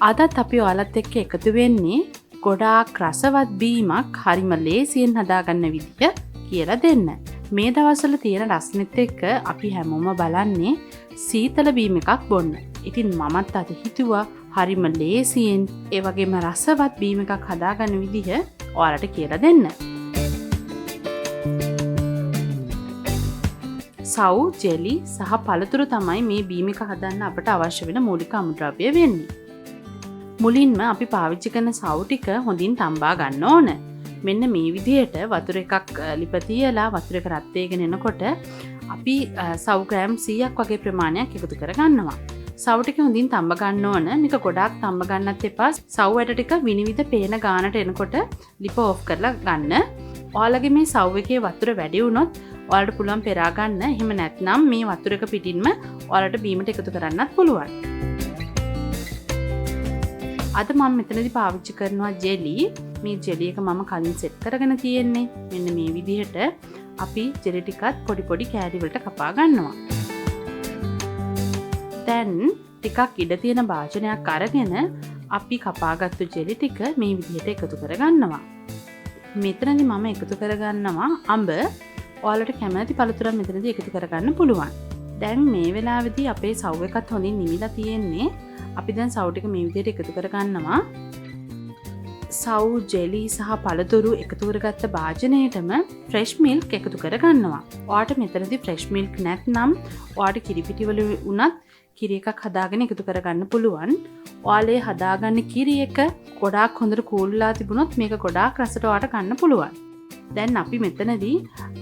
අදත් අපි ඔයාලත් එක්ක එකතු වෙන්නේ ගොඩාක් රසවත් බීමක් හරිම ලේසියෙන් හදාගන්න විදිය කියලා දෙන්න. මේ දවස්වල තියෙන රස්නෙත් එක්ක අපි හැමෝම බලන්නේ සීතල බීම එකක් බොන්න. ඉතින් මමත් අද හිතුවා හරිම ලේසියෙන් ඒ වගේම රසවත් බීම එකක් හදාගන්න විදිය ඔයාලට කියලා දෙන්න. සව්, ජෙලි සහ පළතුරු තමයි මේ බීම එක හදන්න අපට අවශ්‍ය වෙන මූලික අමුද්‍රව්‍ය වෙන්නේ. මුලින්ම අපි පාවිච්චි කරන සව් ටික හොඳින් තම්බා ගන්න ඕන. මෙන්න මේ විදිහට වතුර එකක් ලිප තියලා වතුර එක රත් වෙගෙන එනකොට අපි සව් ග්‍රෑම් 100ක් වගේ ප්‍රමාණයක් එකතු කර ගන්නවා. සව් ටික හොඳින් තම්බ ගන්න ඕන. මේක ගොඩාක් තම්බ ගන්නත් එපා. සව් ඇට ටික විනිවිද පේන ගානට එනකොට ලිප ඕෆ් කරලා ගන්න. ඔයාලගේ මේ සව් එකේ වතුර වැඩි වුණොත් ඔයාලට පුළුවන් පෙරා ගන්න. එහෙම නැත්නම් මේ වතුර එක පිටින්ම ඔයාලට බීමට එකතු කරන්නත් පුළුවන්. අද මම මෙතනදී පාවිච්චි කරනවා ජෙලි. මේ ජෙලි එක මම කලින් සෙට් කරගෙන තියෙන්නේ. මෙන්න මේ විදිහට අපි ජෙලි ටිකත් පොඩි පොඩි කෑලි වලට කපා ගන්නවා. දැන් ටිකක් ඉඩ තියෙන භාජනයක් අරගෙන අපි කපාගත්තු ජෙලි ටික මේ විදිහට එකතු කරගන්නවා. මෙතනදී මම එකතු කරගන්නවා අඹ. ඔයාලට කැමති පළතුරක් මෙතනදී එකතු කරගන්න පුළුවන්. දැන් මේ වෙලාවේදී අපේ සව් එකත් හොඳින් නිවිලා තියෙන්නේ. අපි දැන් සව් ටික මේ විදිහට එකතු කරගන්නවා. සව්, ජෙලි සහ පළතුරු එකතු කරගත්ත භාජනයේටම ෆ්‍රෙෂ් මිල්ක් එකතු කරගන්නවා. ඔයාට මෙතනදී ෆ්‍රෙෂ් මිල්ක් නැත්නම් ඔයාට කිරි පිටි වල උනත් කිරි එකක් හදාගෙන එකතු කරගන්න පුළුවන්. ඔයාලේ හදාගන්න කිරි එක ගොඩාක් හොඳට කූල්ලා තිබුණොත් මේක ගොඩාක් රසට ඔයාට ගන්න පුළුවන්. දැන් අපි මෙතනදී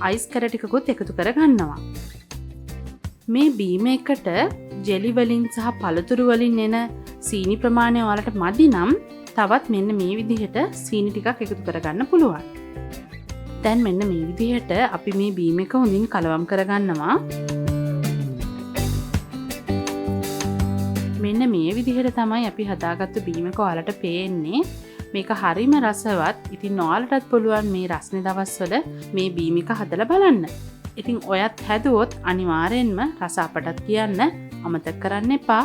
අයිස් කැර ටිකකුත් එකතු කරගන්නවා. මේ බීම එකට ජෙලි වලින් සහ පළතුරු වලින් එන සීනි ප්‍රමාණය ඔයාලට මදි නම් තවත් මෙන්න මේ විදිහට සීනි ටිකක් එකතු කරගන්න පුළුවන්. දැන් මෙන්න මේ විදිහට අපි මේ බීම එක හොඳින් කලවම් කරගන්නවා. මෙන්න මේ විදිහට තමයි අපි හදාගත්තු බීම එක ඔයාලට පේන්නේ. මේක හරිම රසවත්. ඉතින් ඔයාලටත් පුළුවන් මේ රස්නේ දවස්වල මේ බීම එක හදලා බලන්න. ඉතින් ඔයත් හැදුවොත් අනිවාර්යෙන්ම රස අපටත් කියන්න අමතක කරන්න එපා.